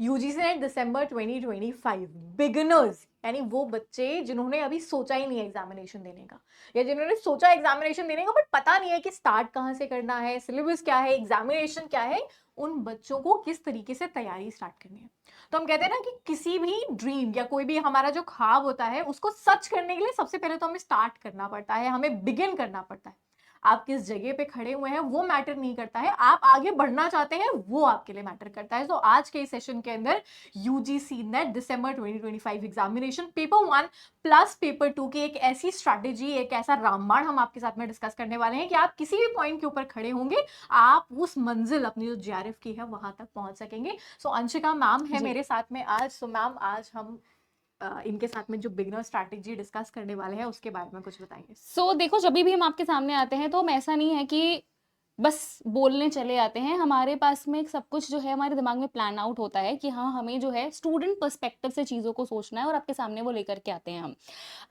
UGC net दिसंबर 2025 beginners यानी वो बच्चे जिन्होंने अभी सोचा ही नहीं है एग्जामिनेशन देने का, या जिन्होंने सोचा एग्जामिनेशन देने का बट पता नहीं है कि स्टार्ट कहाँ से करना है, सिलेबस क्या है, एग्जामिनेशन क्या है, उन बच्चों को किस तरीके से तैयारी स्टार्ट करनी है। तो हम कहते हैं ना कि किसी भी ड्रीम या कोई भी हमारा जो ख्वाब होता है उसको सच करने के लिए सबसे पहले तो हमें स्टार्ट करना पड़ता है, हमें बिगिन करना पड़ता है। आप किस जगह पे खड़े हुए हैं वो मैटर नहीं करता है, आप आगे बढ़ना चाहते हैं वो आपके लिए मैटर करता है। तो आज के इस सेशन के अंदर यूजीसी नेट दिसंबर 2025 एग्जामिनेशन पेपर 1 प्लस पेपर 2 की एक ऐसी स्ट्रैटेजी, एक ऐसा रामबाण हम आपके साथ में डिस्कस करने वाले हैं कि आप किसी भी पॉइंट के ऊपर खड़े होंगे, आप उस मंजिल अपनी जो जेआरएफ की है वहां तक पहुंच सकेंगे। सो अंशिका मैम है जी। मेरे साथ में आज। सो मैम आज हम इनके साथ में जो बिगनर स्ट्रैटेजी डिस्कस करने वाले हैं उसके बारे में कुछ बताएंगे। देखो, जब भी हम आपके सामने आते हैं तो हम ऐसा नहीं है कि बस बोलने चले आते हैं। हमारे पास में सब कुछ जो है हमारे दिमाग में प्लान आउट होता है कि हाँ, हमें जो है स्टूडेंट पर्सपेक्टिव से चीज़ों को सोचना है और आपके सामने वो लेकर के आते हैं हम।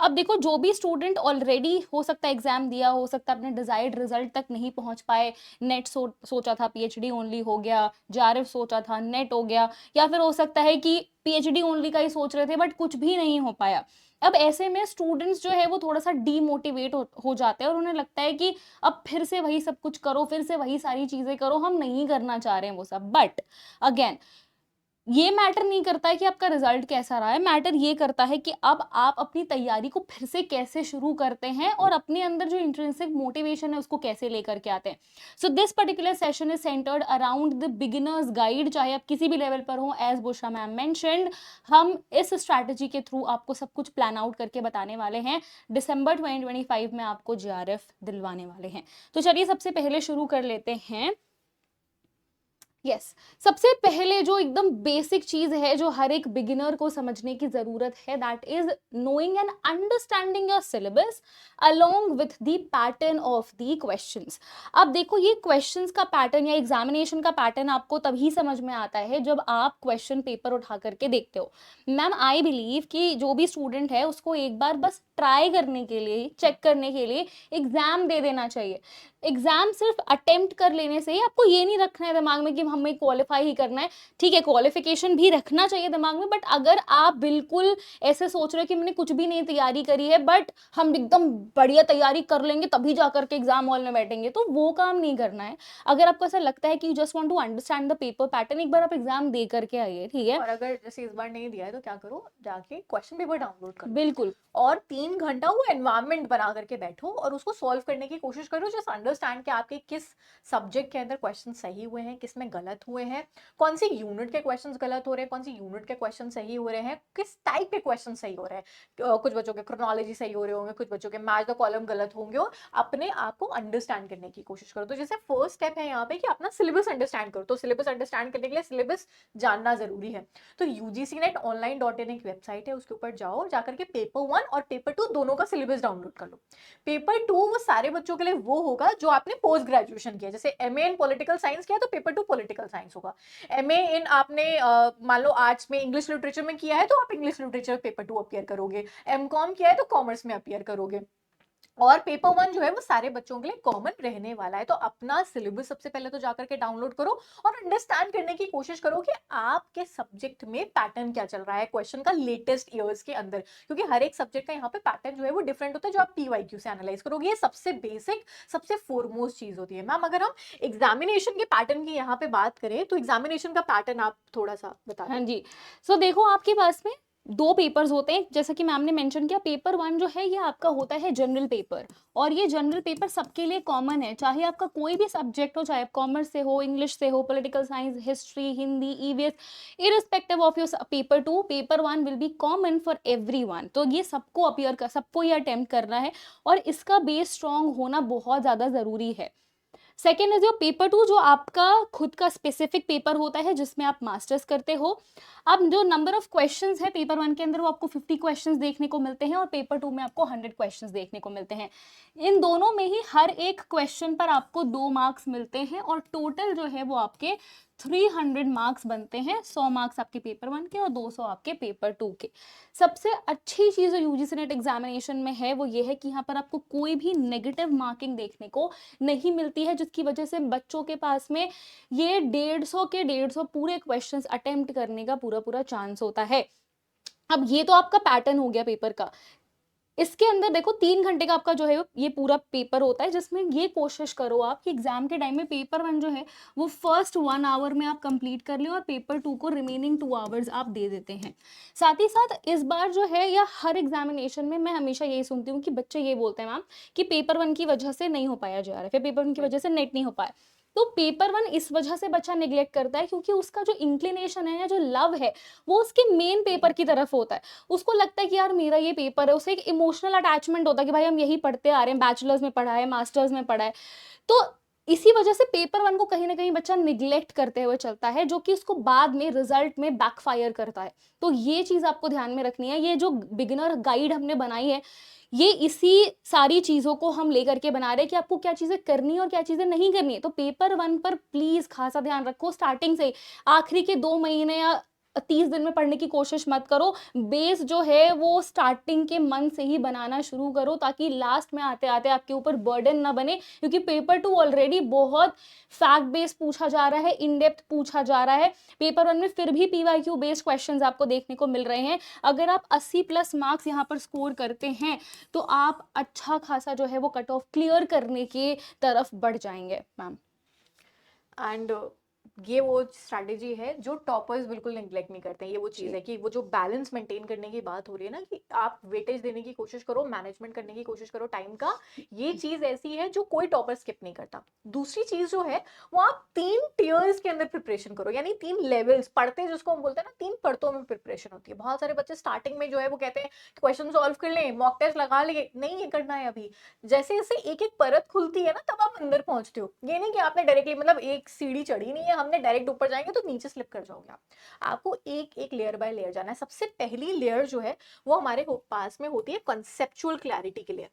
अब देखो, जो भी स्टूडेंट ऑलरेडी हो सकता है एग्जाम दिया, हो सकता है अपने डिजायर्ड रिजल्ट तक नहीं पहुंच पाए, नेट सोचा था पीएचडी ओनली हो गया, जेआरएफ सोचा था नेट हो गया, या फिर हो सकता है कि पीएचडी ओनली का ही सोच रहे थे बट कुछ भी नहीं हो पाया। अब ऐसे में स्टूडेंट्स जो है वो थोड़ा सा डीमोटिवेट हो जाते हैं और उन्हें लगता है कि अब फिर से वही सब कुछ करो, फिर से वही सारी चीजें करो, हम नहीं करना चाह रहे हैं वो सब। बट अगेन, ये मैटर नहीं करता है कि आपका रिजल्ट कैसा रहा है, मैटर ये करता है कि अब आप अपनी तैयारी को फिर से कैसे शुरू करते हैं और अपने अंदर जो इंट्रिंसिक मोटिवेशन है उसको कैसे लेकर के आते हैं। So this particular session is centred around the beginners guide, चाहे आप किसी भी लेवल पर हो। एज बुशरा मैम मेंशन्ड, हम इस स्ट्रैटेजी के थ्रू आपको सब कुछ प्लान आउट करके बताने वाले हैं। दिसंबर 2025 में आपको जेआरएफ दिलवाने वाले हैं। तो चलिए सबसे पहले शुरू कर लेते हैं। यस, सबसे पहले जो एकदम बेसिक चीज है जो हर एक बिगिनर को समझने की जरूरत है, that is knowing and understanding your syllabus along with the pattern of the questions. अब देखो, ये क्वेश्चंस का पैटर्न या एग्जामिनेशन का पैटर्न आपको तभी समझ में आता है जब आप क्वेश्चन पेपर उठा करके देखते हो। मैम, आई बिलीव कि जो भी स्टूडेंट है उसको एक बार बस ट्राई करने के लिए, चेक करने के लिए एग्जाम दे देना चाहिए। एग्जाम सिर्फ अटेम्प्ट कर लेने से ही, आपको ये नहीं रखना है दिमाग में कि हमें क्वालिफाई ही करना है। ठीक है, क्वालिफिकेशन भी रखना चाहिए दिमाग में, बट अगर आप बिल्कुल ऐसे सोच रहे हो कि मैंने कुछ भी नहीं तैयारी करी है बट हम एकदम बढ़िया तैयारी कर लेंगे तभी जाकर के एग्जाम हॉल में बैठेंगे, तो वो काम नहीं करना है। अगर आपको ऐसा लगता है कि you just want to understand the paper pattern, एक बार आप एग्जाम दे करके आइए, ठीक है। और अगर जैसे इस बार नहीं दिया है तो क्या करो, जाके क्वेश्चन पेपर डाउनलोड करो बिल्कुल। और 3 घंटा वो एनवायरनमेंट बना करके बैठो और उसको सॉल्व करने की कोशिश करो। जस्ट अंडरस्टैंड कि आपके किस सब्जेक्ट के अंदर क्वेश्चन सही हुए हैं, किस में गलत हुए हैं, कौन सी यूनिट के क्वेश्चंस गलत हो रहे हैं, कौन सी यूनिट के क्वेश्चन सही हो रहे हैं, किस टाइप के क्वेश्चन सही हो रहे हैं। कुछ बच्चों के क्रोनोलॉजी सही हो रहे होंगे, कुछ बच्चों के मैच द कॉलम गलत होंगे, और अपने आप को अंडरस्टैंड करने की कोशिश करो। तो जैसे फर्स्ट स्टेप है यहाँ पे कि अपना सिलेबस अंडरस्टैंड करो। तो सिलेबस अंडरस्टैंड करने के लिए सिलेबस जानना जरूरी है। तो ugcnetonline.in एक वेबसाइट है, उसके ऊपर जाओ, जाकर के पेपर 1 और पेपर 2 दोनों का सिलेबस डाउनलोड कर लो। पेपर 2 वो सारे बच्चों के लिए वो होगा जो आपने पोस्ट ग्रेजुएशन किया, जैसे एमए इन पॉलिटिकल साइंस किया तो पेपर 2 पॉलिटिकल साइंस होगा। एमए इन आपने मान लो आर्ट्स में इंग्लिश लिटरेचर में किया है तो आप इंग्लिश लिटरेचर पेपर 2 अपियर करोगे। एमकॉम किया है तो कॉमर्स में अपियर करोगे। और पेपर 1 जो है वो सारे बच्चों के लिए कॉमन रहने वाला है। तो अपना सिलेबस सबसे पहले तो जाकर के डाउनलोड करो और अंडरस्टैंड करने की कोशिश करो कि आपके सब्जेक्ट में पैटर्न क्या चल रहा है क्वेश्चन का लेटेस्ट ईयर्स के अंदर, क्योंकि हर एक सब्जेक्ट का यहाँ पे पैटर्न जो है वो डिफरेंट होता है जो आप पीवाईक्यू से एनालाइज करोगे। ये सबसे बेसिक, सबसे फोरमोस्ट चीज होती है। मैम, अगर हम एग्जामिनेशन के पैटर्न की यहाँ पे बात करें तो एग्जामिनेशन का पैटर्न आप थोड़ा सा बता हाँ दें। जी। देखो, आपके पास में दो पेपर्स होते हैं, जैसा कि मैम ने मेंशन किया। पेपर 1 जो है ये आपका होता है जनरल पेपर, और ये जनरल पेपर सबके लिए कॉमन है, चाहे आपका कोई भी सब्जेक्ट हो, चाहे आप कॉमर्स से हो, इंग्लिश से हो, political science, history, Hindi, EVS, irrespective of your paper 2, paper 1 will be common for everyone. तो ये सबको अपियर कर, सबको ये अटेम्प्ट करना है और इसका बेस स्ट्रांग होना बहुत ज्यादा जरूरी है। सेकेंड इज योर पेपर 2, जो आपका खुद का स्पेसिफिक पेपर होता है जिसमें आप मास्टर्स करते हो। अब जो नंबर ऑफ क्वेश्चंस है पेपर 1 के अंदर वो आपको 50 क्वेश्चंस देखने को मिलते हैं और पेपर 2 में आपको 100 क्वेश्चंस देखने को मिलते हैं। इन दोनों में ही हर एक क्वेश्चन पर आपको 2 मार्क्स मिलते हैं और टोटल जो है वो आपके 300 मार्क्स बनते हैं, 100 मार्क्स आपके पेपर 1 के और 200 आपके पेपर 2 के। सबसे अच्छी चीज़ जो यूजीसी नेट एग्जामिनेशन में है वो ये है कि यहाँ पर आपको कोई भी नेगेटिव मार्किंग देखने को नहीं मिलती है, जिसकी वजह से बच्चों के पास में ये 150 के 150 पूरे क्वेश्चंस अटेम्प्ट करने का पूरा चांस होता है। अब ये तो आपका पैटर्न हो गया पेपर का। इसके अंदर देखो 3 घंटे का आपका जो है ये पूरा पेपर होता है, जिसमें ये कोशिश करो आप कि एग्जाम के टाइम में पेपर 1 जो है वो फर्स्ट 1 आवर में आप कंप्लीट कर ले और पेपर 2 को रिमेनिंग 2 आवर्स आप दे देते हैं। साथ ही साथ इस बार जो है या हर एग्जामिनेशन में मैं हमेशा यही सुनती हूँ कि बच्चे ये बोलते हैं मैम कि पेपर 1 की वजह से नहीं हो पाया जा रहा है, फिर पेपर 1 की वजह से नेट नहीं हो पाया। तो पेपर 1 इस वजह से बच्चा नेग्लेक्ट करता है क्योंकि उसका जो इंक्लिनेशन है या जो लव है वो उसके मेन पेपर की तरफ होता है। उसको लगता है कि यार मेरा ये पेपर है, उसे एक इमोशनल अटैचमेंट होता है कि भाई हम यही पढ़ते आ रहे हैं, बैचलर्स में पढ़ा है, मास्टर्स में पढ़ा है। तो इसी वजह से पेपर 1 को कहीं ना कहीं बच्चा निग्लेक्ट करते हुए चलता है, जो कि उसको बाद में रिजल्ट में बैकफायर करता है। तो ये चीज आपको ध्यान में रखनी है। ये जो बिगिनर गाइड हमने बनाई है ये इसी सारी चीजों को हम लेकर के बना रहे हैं कि आपको क्या चीजें करनी है और क्या चीजें नहीं करनी है। तो पेपर 1 पर प्लीज खासा ध्यान रखो, स्टार्टिंग से आखिरी के 2 महीने या 30 दिन में पढ़ने की कोशिश मत करो। बेस जो है वो स्टार्टिंग के मन से ही बनाना शुरू करो, ताकि लास्ट में आते आते आपके ऊपर बर्डन ना बने, क्योंकि पेपर 2 ऑलरेडी बहुत फैक्ट बेस्ड पूछा जा रहा है, इन डेप्थ पूछा जा रहा है। पेपर 1 में फिर भी पीवाईक्यू बेस्ड क्वेश्चंस आपको देखने को मिल रहे हैं। अगर आप 80+ मार्क्स यहाँ पर स्कोर करते हैं तो आप अच्छा खासा जो है वो कट ऑफ क्लियर करने की तरफ बढ़ जाएंगे मैम। एंड ये वो स्ट्रैटेजी है जो टॉपर्स बिल्कुल नेग्लेक्ट नहीं करते हैं। ये वो चीज़ जी। है कि वो जो बैलेंस मेंटेन करने की बात हो रही है ना, कि आप वेटेज देने की कोशिश करो, मैनेजमेंट करने की कोशिश करो टाइम का, ये चीज़ ऐसी है जो कोई टॉपर स्किप नहीं करता। दूसरी चीज़ जो है वो आप 3 टियर्स के अंदर प्रिपरेशन करो, यानी 3 लेवल्स पढ़ते हैं, जिसको हम बोलते हैं ना 3 परतों में प्रिपरेशन होती है। बहुत सारे बच्चे स्टार्टिंग में जो है वो कहते हैं क्वेश्चन सॉल्व कर लें, मॉक टेस्ट लगा लें, नहीं ये करना है अभी। जैसे जैसे एक एक परत खुलती है ना तब आप अंदर पहुंचते हो। ये नहीं कि आपने डायरेक्टली मतलब एक सीढ़ी चढ़ी नहीं है, हमने डायरेक्ट ऊपर जाएंगे तो नीचे स्लिप कर जाओगे आप। आपको एक एक लेयर बाय लेयर जाना है। सबसे पहली लेयर जो है वो हमारे पास में होती है कॉन्सेप्चुअल क्लैरिटी के लिए।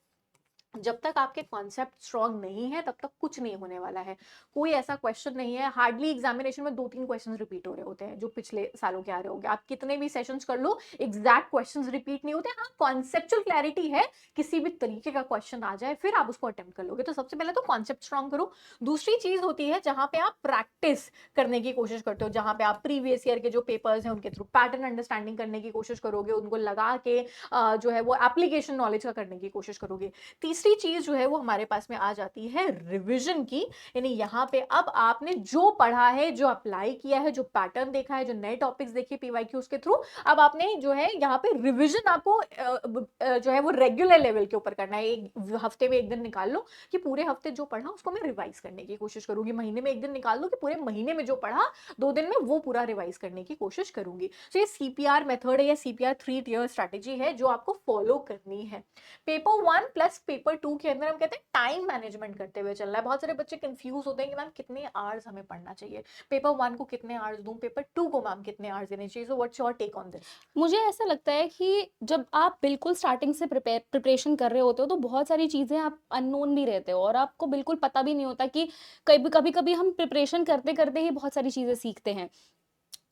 जब तक आपके कॉन्सेप्ट स्ट्रॉन्ग नहीं है तब तक कुछ नहीं होने वाला है। कोई ऐसा क्वेश्चन नहीं है, हार्डली एग्जामिनेशन में 2-3 क्वेश्चंस रिपीट हो रहे होते हैं जो पिछले सालों के आ रहे होंगे। आप कितने भी सेशंस कर लो, एग्जैक्ट क्वेश्चंस रिपीट नहीं होते। हाँ, कॉन्सेप्चुअल क्लैरिटी है, किसी भी तरीके का क्वेश्चन आ जाए फिर आप उसको अटेम्प्ट कर लोगे। तो सबसे पहले तो कॉन्सेप्ट स्ट्रॉन्ग करो। दूसरी चीज होती है जहां पे आप प्रैक्टिस करने की कोशिश करते हो, जहां पे आप प्रीवियस ईयर के जो पेपर्स हैं उनके थ्रू पैटर्न अंडरस्टैंडिंग करने की कोशिश करोगे, उनको लगा के जो है वो एप्लीकेशन नॉलेज का करने की कोशिश करोगे। तीसरी चीज जो है वो हमारे पास में आ जाती है रिवीजन की, यानी यहाँ पे अब आपने जो पढ़ा है, जो अप्लाई किया है, जो पैटर्न देखा है, जो नए टॉपिक्स देखे पीवाईक्यूज के थ्रू, अब आपने जो है यहाँ पे रिवीजन आपको जो है वो रेगुलर लेवल के ऊपर करना है। एक हफ्ते में एक दिन निकाल लो कि पूरे हफ्ते जो पढ़ा उसको मैं रिवाइज करने की कोशिश करूंगी। महीने में एक दिन निकाल लो कि पूरे महीने में जो पढ़ा 2 दिन में वो पूरा रिवाइज करने की कोशिश करूंगी। तो ये सीपीआर मेथड है या सीपीआर 3 टियर स्ट्रैटेजी है जो आपको फॉलो करनी है। पेपर 1 प्लस पेपर 2 के अंदर हम कहते हैं टाइम मैनेजमेंट करते हुए चलना है। बहुत सारे बच्चे कंफ्यूज होते हैं कि मैम कितने आवर्स हमें पढ़ना चाहिए, पेपर 1 को कितने आवर्स दूं, पेपर 2 को मैम कितने आवर्स देने चाहिए। So what's your take on this? मुझे ऐसा लगता है कि जब आप बिल्कुल स्टार्टिंग से प्रिपरेशन कर रहे होते हो तो बहुत सारी चीज़ें आप अननोन भी रहते हो और आपको बिल्कुल पता भी नहीं होता कि कभी कभी हम प्रिपरेशन करते करते ही बहुत सारी चीज़ें सीखते हैं।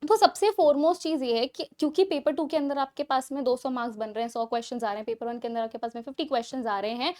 तो सबसे फोरमोस्ट चीज़ ये है कि क्योंकि पेपर 2 के अंदर आपके पास में 200 मार्क्स बन रहे हैं, 100 क्वेश्चंस आ रहे हैं, पेपर 1 के अंदर आपके पास में 50 क्वेश्चंस आ रहे हैं,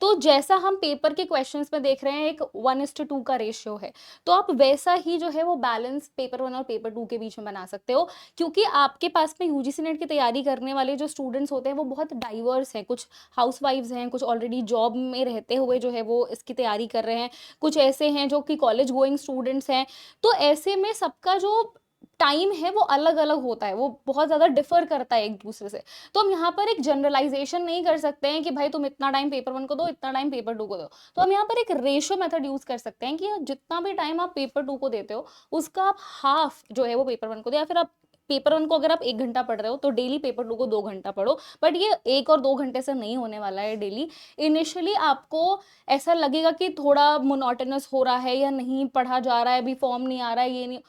तो जैसा हम पेपर के क्वेश्चंस में देख रहे हैं एक 1:2 का रेशियो है, तो आप वैसा ही जो है वो बैलेंस पेपर 1 और पेपर 2 के बीच में बना सकते हो। क्योंकि आपके पास में यूजीसी नेट की तैयारी करने वाले जो स्टूडेंट्स होते हैं वो बहुत डाइवर्स हैं, कुछ हाउसवाइफ्स हैं, कुछ ऑलरेडी जॉब में रहते हुए जो है वो इसकी तैयारी कर रहे हैं, कुछ ऐसे हैं जो कि कॉलेज गोइंग स्टूडेंट्स हैं। तो ऐसे में सबका जो टाइम है वो अलग अलग होता है, वो बहुत ज़्यादा डिफर करता है एक दूसरे से। तो हम यहाँ पर एक जनरलाइजेशन नहीं कर सकते हैं कि भाई तुम इतना टाइम पेपर 1 को दो, इतना टाइम पेपर 2 को दो। तो हम यहाँ पर एक रेशियो मेथड यूज कर सकते हैं कि जितना भी टाइम आप पेपर 2 को देते हो उसका आप हाफ जो है वो पेपर 1 को दो, या फिर आप पेपर 1 को अगर आप 1 घंटा पढ़ रहे हो तो डेली पेपर 2 को 2 घंटा पढ़ो। बट ये 1 और 2 घंटे से नहीं होने वाला है डेली। इनिशियली आपको ऐसा लगेगा कि थोड़ा मोनोटोनस हो रहा है या नहीं पढ़ा जा रहा है, अभी फॉर्म नहीं आ रहा है, ये नहीं।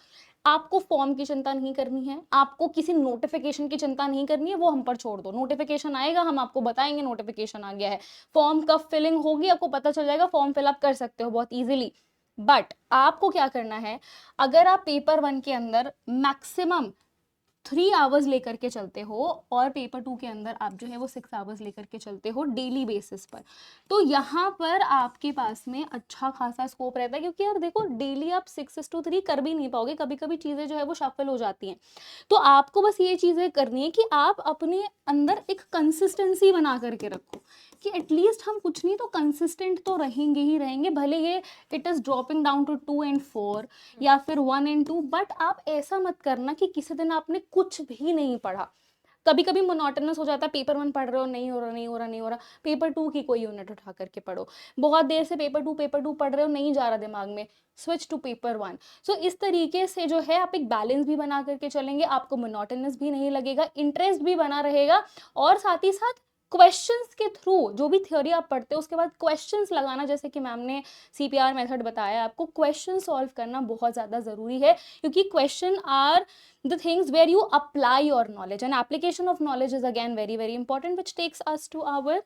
आपको फॉर्म की चिंता नहीं करनी है, आपको किसी नोटिफिकेशन की चिंता नहीं करनी है, वो हम पर छोड़ दो। नोटिफिकेशन आएगा, हम आपको बताएंगे नोटिफिकेशन आ गया है, फॉर्म कब फिलिंग होगी आपको पता चल जाएगा, फॉर्म फिलअप कर सकते हो बहुत इजीली। बट आपको क्या करना है, अगर आप पेपर 1 के अंदर मैक्सिमम 3 आवर्स लेकर के चलते हो और पेपर 2 के अंदर आप जो है वो 6 आवर्स लेकर के चलते हो डेली बेसिस पर, तो यहाँ पर आपके पास में अच्छा खासा स्कोप रहता है, क्योंकि यार देखो डेली आप 6:3 कर भी नहीं पाओगे, कभी कभी चीज़ें जो है वो शफल हो जाती हैं। तो आपको बस ये चीज़ें करनी है कि आप अपने अंदर एक कंसिस्टेंसी बना करके रखो कि एटलीस्ट हम कुछ नहीं तो कंसिस्टेंट तो रहेंगे ही रहेंगे, भले ये it is dropping down to 2 and 4 या फिर 1 and 2, बट आप ऐसा मत करना कि किसी दिन आपने कुछ भी नहीं पढ़ा। कभी कभी मोनोटोनस हो जाता है, पेपर 1 पढ़ रहे हो, नहीं हो रहा नहीं हो रहा नहीं हो रहा, पेपर 2 की कोई यूनिट उठा करके पढ़ो, बहुत देर से पेपर 2 पढ़ रहे हो, नहीं जा रहा दिमाग में, स्विच टू पेपर 1। सो इस तरीके से जो है आप एक बैलेंस भी बना करके चलेंगे, आपको मोनोटोनस भी नहीं लगेगा, इंटरेस्ट भी बना रहेगा, और साथ ही साथ क्वेश्चंस के थ्रू जो भी थ्योरी आप पढ़ते हो उसके बाद क्वेश्चंस लगाना, जैसे कि मैम ने सीपीआर मेथड बताया, आपको क्वेश्चन सॉल्व करना बहुत ज़्यादा ज़रूरी है, क्योंकि question are the things where you apply your knowledge, and application of knowledge is again very very important, which takes us to our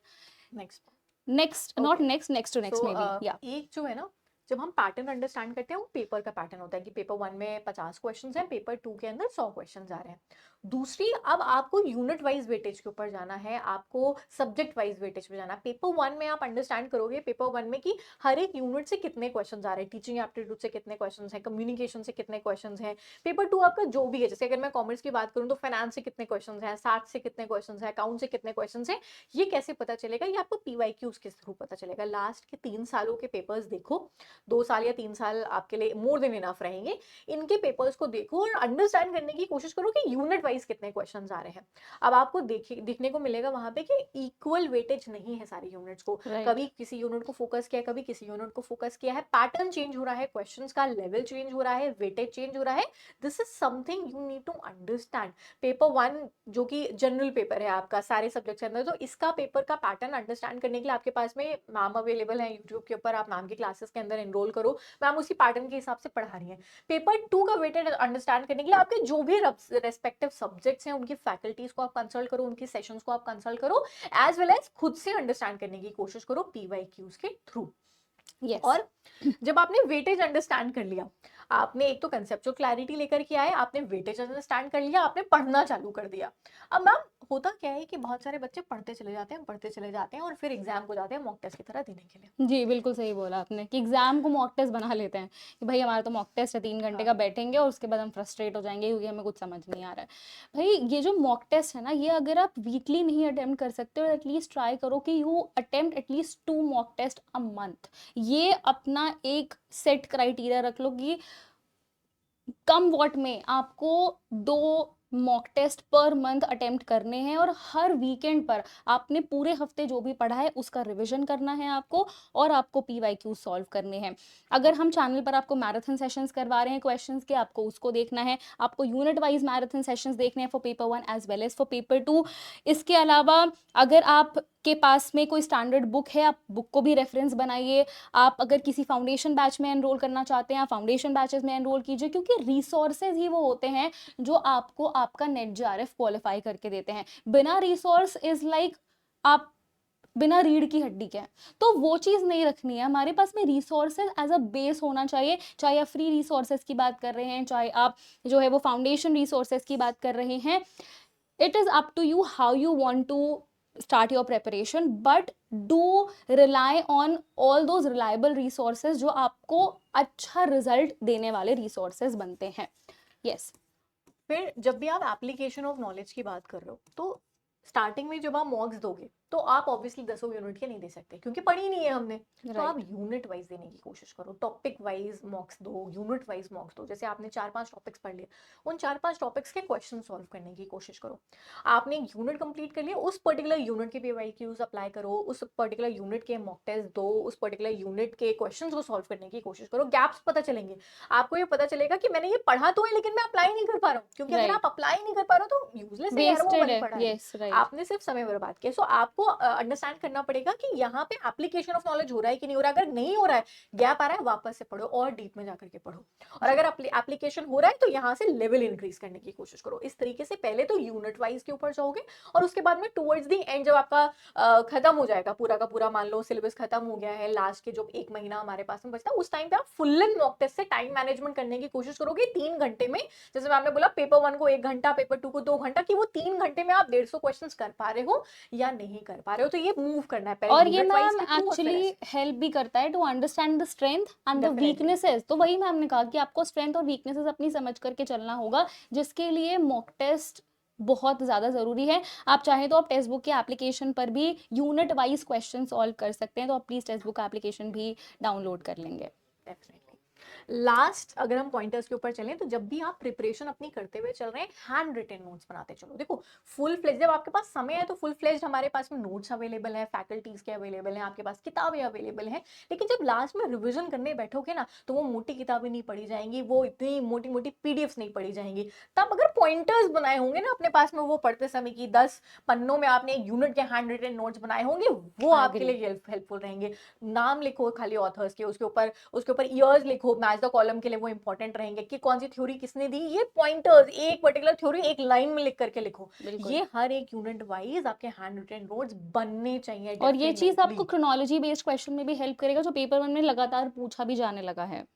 next not okay. next to next so maybe, yeah. एक जो है ना, जब हम pattern understand करते हैं वो paper का पैटर्न होता है कि पेपर 1 में 50 क्वेश्चंस हैं, पेपर 2 के अंदर 100 क्वेश्चंस आ रहे हैं। दूसरी, अब आपको यूनिट वाइज वेटेज के ऊपर जाना है, आपको सब्जेक्ट वाइज वेटेज पे जाना है। पेपर 1 में आप अंडरस्टैंड करोगे पेपर 1 में कि हर एक यूनिट से कितने क्वेश्चंस आ रहे हैं, टीचिंग एप्टीट्यूड से कितने क्वेश्चंस हैं, कम्युनिकेशन से कितने क्वेश्चंस हैं। पेपर 2 आपका जो भी है, जैसे अगर मैं कॉमर्स की बात करूँ तो फाइनेंस से कितने क्वेश्चंस हैं, साठ से कितने क्वेश्चंस हैं, अकाउंट से कितने क्वेश्चंस हैं। ये कैसे पता चलेगा? ये आपको पीवाईक्यूज के थ्रू पता चलेगा। लास्ट के 3 सालों के पेपर्स देखो, 2 साल या 3 साल आपके लिए मोर देन इनफ रहेंगे। इनके पेपर्स को देखो और अंडरस्टैंड करने की कोशिश करो कि यूनिट वाइज कितने क्वेश्चंस आ रहे हैं। अब आपको दिखने को मिलेगा वहां पे कि इक्वल वेटेज नहीं है सारी यूनिट्स को। Right. कभी किसी यूनिट को फोकस किया है, कभी किसी यूनिट को फोकस किया है। पैटर्न चेंज हो रहा है, क्वेश्चंस का लेवल चेंज हो रहा है, वेटेज चेंज हो रहा है। This is something you need to understand. Paper 1 जो कि जनरल पेपर है आपका सारे सब्जेक्ट्स के अंदर, तो इसका पेपर का पैटर्न अंडरस्टैंड करने के लिए आपके पास में मैम अवेलेबल है यूट्यूब के ऊपर, आप मैम की क्लासेस के अंदर एनरोल करो, मैम उसी पैटर्न के हिसाब से पढ़ा रही है। पेपर 2 का वेटेड अंडरस्टैंड करने के लिए आपके जो भी रेस्पेक्टिव सब्जेक्ट्स हैं उनकी फैकल्टीज को आप कंसल्ट करो, उनकी सेशंस को आप कंसल्ट करो, एज वेल एज खुद से अंडरस्टैंड करने की कोशिश करो पीवाईक्यूज के थ्रू। Yes. और जब आपने वेटेज अंडरस्टैंड कर लिया, आपने एक तो कंसेप्चुअल क्लैरिटी लेकर के आए, आपने वेटेज अंडरस्टैंड कर लिया, आपने पढ़ना चालू कर दिया। अब मैम होता क्या है कि बहुत सारे बच्चे पढ़ते चले जाते हैं और फिर एग्जाम को जाते हैं मॉक टेस्ट की तरह देने के लिए। जी बिल्कुल सही बोला आपने कि एग्जाम को मॉक टेस्ट बना लेते हैं कि भाई हमारा तो मॉक टेस्ट है, 3 घंटे का हाँ। बैठेंगे और उसके बाद हम फ्रस्ट्रेट हो जाएंगे क्योंकि हमें कुछ समझ नहीं आ रहा है। भाई ये जो मॉक टेस्ट है ना, ये अगर आप वीकली नहीं अटेम्प्ट कर सकते हो, एटलीस्ट ट्राई करो कि you attempt at least 2 mock test a month. ये अपना एक सेट क्राइटेरिया रख लो कि कम वॉट में आपको 2 mock test per month attempt करने हैं, और हर वीकेंड पर आपने पूरे हफ्ते जो भी पढ़ा है उसका रिवीजन करना है आपको, और आपको पीवाईक्यू सॉल्व करने हैं। अगर हम चैनल पर आपको मैराथन सेशंस करवा रहे हैं क्वेश्चंस के, आपको उसको देखना है, आपको यूनिट वाइज मैराथन सेशंस देखने हैं for paper 1 as well as for paper 2। इसके अलावा अगर आप के पास में कोई स्टैंडर्ड बुक है, आप बुक को भी रेफरेंस बनाइए। आप अगर किसी फाउंडेशन बैच में एनरोल करना चाहते हैं, आप फाउंडेशन बैचेस में एनरोल कीजिए, क्योंकि रिसोर्सेज ही वो होते हैं जो आपको आपका नेट जेआरएफ क्वालिफाई करके देते हैं। बिना रिसोर्स इज लाइक आप बिना रीढ़ की हड्डी के हैं, तो वो चीज़ नहीं रखनी है। हमारे पास में रिसोर्सेज एज अ बेस होना चाहिए, चाहे आप फ्री रिसोर्सेज की बात कर रहे हैं, चाहे आप जो है वो फाउंडेशन रिसोर्सेज की बात कर रहे हैं। It is up to you how you want to start your preparation, but do rely on all those reliable resources जो आपको अच्छा रिजल्ट देने वाले रिसोर्सेज बनते हैं। yes. फिर जब भी आप एप्लीकेशन ऑफ नॉलेज की बात कर रहे हो, तो स्टार्टिंग में जब आप मॉक्स दोगे तो आप ऑब्वियसली 10 यूनिट के नहीं दे सकते क्योंकि पढ़ी नहीं है हमने। तो आप Right. यूनिट वाइज देने की कोशिश करो, टॉपिक वाइज मॉक्स दो, यूनिट वाइज मॉक्स दो। जैसे आपने 4-5 टॉपिक्स पढ़ लिए, उन 4-5 टॉपिक्स के क्वेश्चन सॉल्व करने की कोशिश करो। आपने एक यूनिट कंप्लीट कर लिया, उस पर्टिकुलर यूनिट के पीवाईक्यूज अप्लाई करो, उस पर्टिकुलर यूनिट के मॉक टेस्ट दो, उस पर्टिकुलर यूनिट के क्वेश्चंस को सॉल्व करने की कोशिश करो। गैप्स पता चलेंगे, आपको ये पता चलेगा कि मैंने ये पढ़ा तो है लेकिन मैं अप्लाई नहीं कर पा रहा हूँ, क्योंकि अगर Right. आप अप्लाई नहीं कर पा रहे हो तो यूजलेस है यार, वो Wasted वाली है। पढ़ाई, yes. Right. आपने सिर्फ समय बर्बाद किया। सो आपको अंडरस्टैंड करना पड़ेगा कि यहाँ पे एप्लीकेशन ऑफ नॉलेज हो रहा है कि नहीं हो रहा है। अगर नहीं हो रहा है, गैप आ रहा है, वापस से पढ़ो और डीप में जाकर के पढ़ो। और अगर एप्लीकेशन हो रहा है तो यहाँ से लेवल इंक्रीज करने की कोशिश करो। इस तरीके से पहले तो यूनिट वाइज के ऊपर जाओगे, और उसके बाद में टुवर्ड्स दी एंड जब आपका खत्म हो जाएगा पूरा का पूरा, मान लो सिलेबस खत्म हो गया है, लास्ट के जो 1 महीना हमारे पास में बचता है, उस टाइम पे आप फुल लेंथ मॉक टेस्ट से टाइम मैनेजमेंट करने की कोशिश करोगे 3 घंटे में। जैसे मैम ने बोला पेपर 1 को 1 घंटा, पेपर 2 को 2 घंटा, कि वो 3 घंटे में आप 150 क्वेश्चंस कर पा रहे हो या नहीं कर पा रहे हो। तो ये मूव करना है पहले और ये यूनिट वाइज मैम के थ्रू, और फिर एक्चुअली ऐसे। हेल्प भी करता है to understand the strength and the definitely weaknesses. तो वही मैम ने कहा कि आपको स्ट्रेंथ और वीकनेसेस अपनी समझ करके चलना होगा, जिसके लिए मॉक टेस्ट बहुत ज़्यादा ज़रूरी है। आप चाहें तो आप टेक्स्ट बुक के एप्लीकेशन पर भी यूनिट वाइज क्वेश्चन सॉल्व कर सकते हैं, तो आप प्लीज़ टेक्स्ट बुक का एप्लीकेशन भी डाउनलोड कर लेंगे। डेफिनेटली। लास्ट अगर हम पॉइंटर्स के ऊपर चलें, तो जब भी आप प्रिपरेशन अपनी करते हुए चल रहे हैं, हैंड रिटन नोट्स बनाते चलो। देखो फुल फ्लेज, जब आपके पास समय है तो फुल फ्लेज हमारे पास में नोट्स अवेलेबल है, फैकल्टीज के अवेलेबल हैं, आपके पास किताबें अवेलेबल हैं। लेकिन जब लास्ट में रिविजन करने बैठोगे ना, तो वो मोटी किताबें नहीं पढ़ी जाएंगी, वो इतनी मोटी मोटी पीडीएफ्स नहीं पढ़ी जाएंगी। तब अगर पॉइंटर्स बनाए होंगे ना अपने पास में, वो पढ़ते समय की 10 पन्नों में आपने एक यूनिट के हैंड रिटन नोट्स बनाए होंगे, वो आपके एग्री। लिए हेल्पफुल रहेंगे। नाम लिखो खाली ऑथर्स के, उसके ऊपर ईयर्स लिखो, मैच द कॉलम के लिए वो इंपॉर्टेंट रहेंगे कि कौन सी थ्योरी किसने दी। ये पॉइंटर्स, एक पर्टिकुलर थ्योरी एक लाइन में लिख करके लिखो। बिल्कुल। ये हर एक यूनिट वाइज आपके हैंड रिटन नोट्स बनने चाहिए और ये चीज़ आपको डेफिनेटली। क्रोनोलॉजी बेस्ड क्वेश्चन में भी हेल्प करेगा, जो पेपर 1 में लगातार पूछा भी जाने लगा है।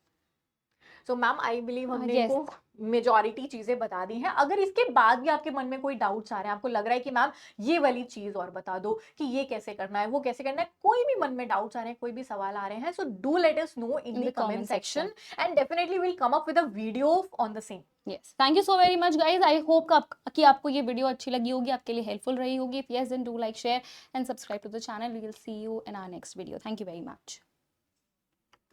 सो मैम आई बिलीव हमने यस। इनको मेजॉरिटी चीजें बता दी हैं। अगर इसके बाद भी आपके मन में कोई डाउट्स आ रहे हैं, आपको लग रहा है कि मैम ये वाली चीज और बता दो कि ये कैसे करना है, वो कैसे करना है, कोई भी मन में डाउट्स आ रहे हैं, कोई भी सवाल आ रहे हैं, so do let us know in in the the comment comment section. Section, and definitely will come up with a video on the same. Yes, thank you so very much guys. I hope कि आपको ये video अच्छी लगी होगी, आपके लिए helpful रही होगी। If yes then do like, share and subscribe to the channel. We will see you in our next video. Thank you very much.